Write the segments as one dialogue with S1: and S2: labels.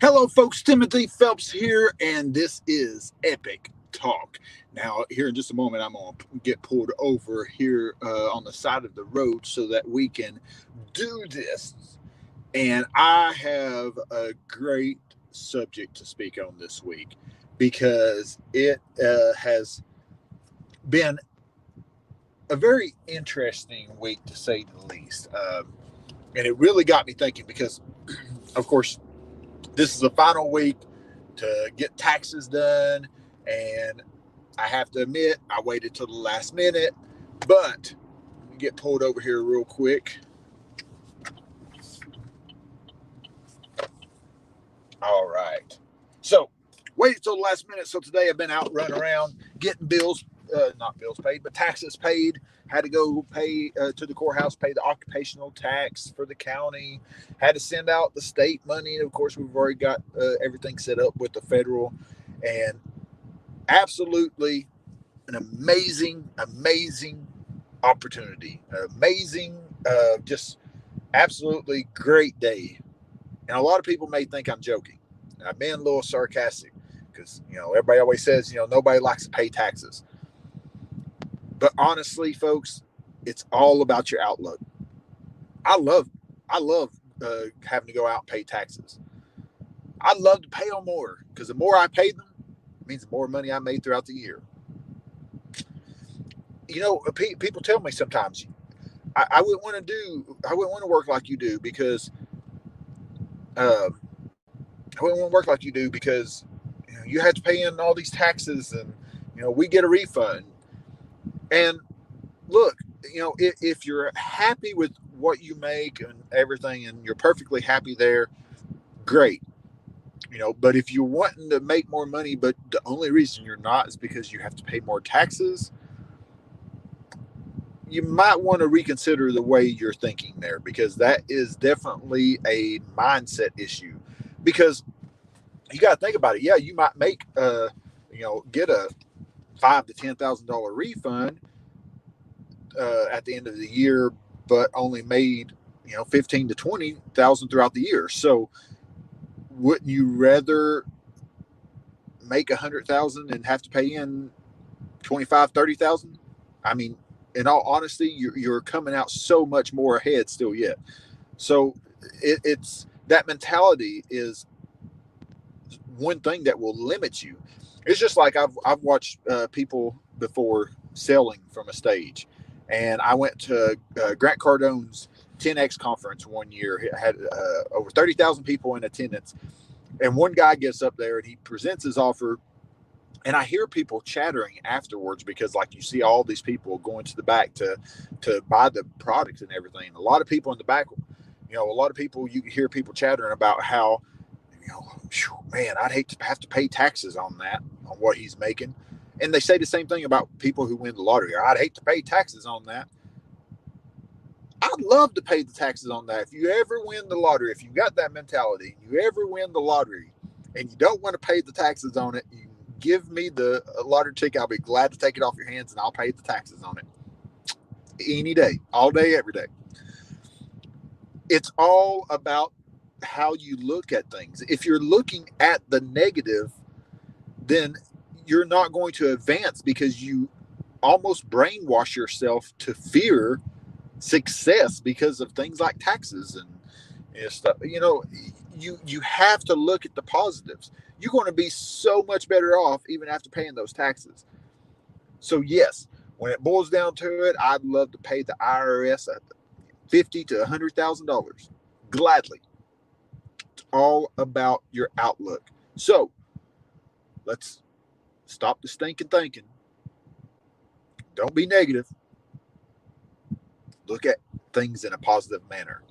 S1: Hello, folks. Timothy Phelps here, and this is Epic Talk. Now, here in just a moment, I'm going to get pulled over here on the side of the road so that we can do this. And I have a great subject to speak on this week because it has been a very interesting week, to say the least. And it really got me thinking because, of course, this is the final week to get taxes done, and I have to admit I waited till the last minute, but let me get pulled over here real quick. All right, so waited till the last minute. So today I've been out running around getting bills, not bills paid, but taxes paid. Had to go pay to the courthouse, pay the occupational tax for the county. Had to send out the state money. And of course, we've already got everything set up with the federal. And absolutely an amazing opportunity. Amazing, just absolutely great day. And a lot of people may think I'm joking. I'm being a little sarcastic because, everybody always says, nobody likes to pay taxes. But honestly, folks, it's all about your outlook. I love, I love having to go out and pay taxes. I'd love to pay them more because the more I pay them, it means the more money I made throughout the year. People tell me sometimes I wouldn't want to work like you do because um, I wouldn't want to work like you do because you have to pay in all these taxes and we get a refund. And look, if you're happy with what you make and everything and you're perfectly happy there, great. But if you're wanting to make more money, but the only reason you're not is because you have to pay more taxes, you might want to reconsider the way you're thinking there because that is definitely a mindset issue. Because you got to think about it. Yeah, you might make, get a $5,000 to $10,000 refund at the end of the year, but only made 15 to 20,000 throughout the year. So wouldn't you rather make 100,000 and have to pay in 25, 30,000? I mean, in all honesty, you're coming out so much more ahead still yet. So it's that mentality is one thing that will limit you. It's just like I've watched people before selling from a stage, and I went to Grant Cardone's 10X conference one year. It had over 30,000 people in attendance, and one guy gets up there and he presents his offer, and I hear people chattering afterwards because, like, you see all these people going to the back to buy the products and everything. A lot of people in the back, a lot of people, you hear people chattering about how, man, I'd hate to have to pay taxes on that, on what he's making. And they say the same thing about people who win the lottery. I'd hate to pay taxes on that. I'd love to pay the taxes on that. If you ever win the lottery, if you got that mentality, you ever win the lottery and you don't want to pay the taxes on it, you give me the lottery ticket. I'll be glad to take it off your hands and I'll pay the taxes on it any day, all day, every day. It's all about how you look at things. If you're looking at the negative, then you're not going to advance because you almost brainwash yourself to fear success because of things like taxes and stuff. You have to look at the positives. You're going to be so much better off even after paying those taxes. So yes, when it boils down to it, I'd love to pay the IRS $50,000 to $100,000 gladly. It's all about your outlook. So let's stop the stinking thinking. Don't be negative. Look at things in a positive manner.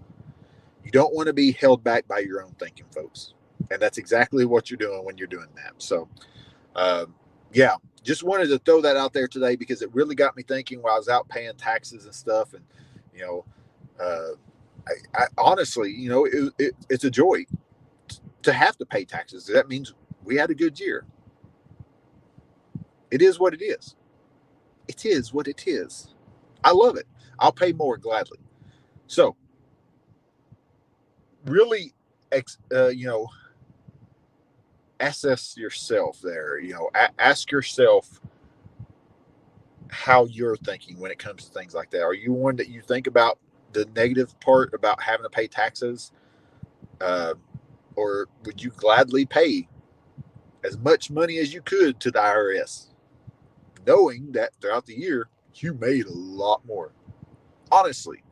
S1: You don't want to be held back by your own thinking, folks. And that's exactly what you're doing when you're doing that. So, yeah, just wanted to throw that out there today because it really got me thinking while I was out paying taxes and stuff. And, uh, I honestly, it's a joy to have to pay taxes. That means we had a good year. It is what it is. It is what it is. I love it. I'll pay more gladly. So, really, you know, assess yourself there. Ask yourself how you're thinking when it comes to things like that. Are you one that you think about the negative part about having to pay taxes, uh, or would you gladly pay as much money as you could to the IRS, knowing that throughout the year you made a lot more? Honestly.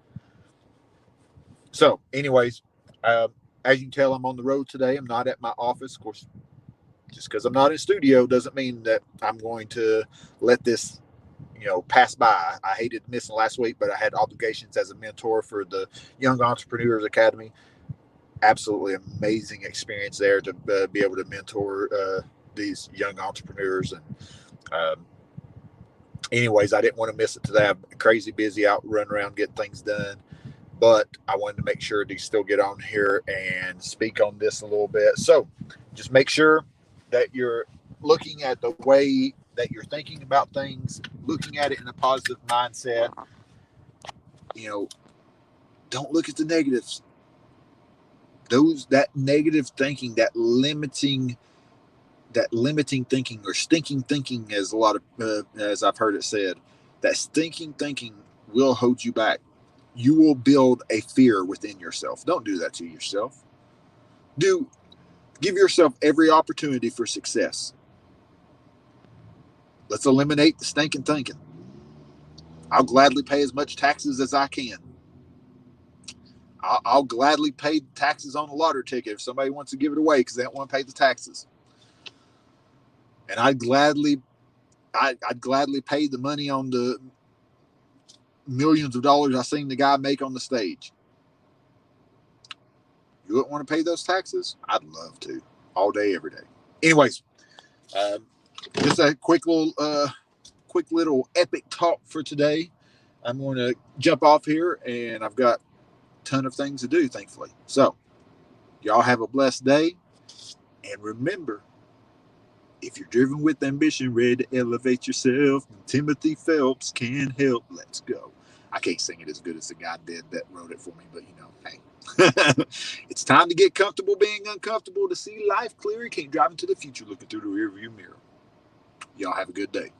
S1: So, anyways, uh, as you can tell, I'm on the road today. I'm not at my office. Of course, just because I'm not in studio doesn't mean that I'm going to let this pass by. I hated missing last week, but I had obligations as a mentor for the Young Entrepreneurs Academy. Absolutely amazing experience there to be able to mentor these young entrepreneurs. And anyways, I didn't want to miss it today. I'm crazy busy out running around getting things done, but I wanted to make sure to still get on here and speak on this a little bit. So just make sure that you're looking at the way that you're thinking about things, looking at it in a positive mindset. Don't look at the negatives. That negative thinking, that limiting thinking, or stinking thinking, as as I've heard it said, that stinking thinking will hold you back. You will build a fear within yourself. Don't do that to yourself. Give yourself every opportunity for success. Let's eliminate the stinking thinking. I'll gladly pay as much taxes as I can. I'll gladly pay taxes on a lottery ticket if somebody wants to give it away because they don't want to pay the taxes. And I'd gladly pay the money on the millions of dollars I seen the guy make on the stage. You wouldn't want to pay those taxes? I'd love to, all day, every day. Anyways, just a quick little epic talk for today. I'm going to jump off here, and I've got a ton of things to do, thankfully. So, y'all have a blessed day, and remember, if you're driven with ambition, ready to elevate yourself, Timothy Phelps can help. Let's go. I can't sing it as good as the guy did that wrote it for me, but hey. It's time to get comfortable being uncomfortable, to see life clearer. You can't drive into the future looking through the rearview mirror. Y'all have a good day.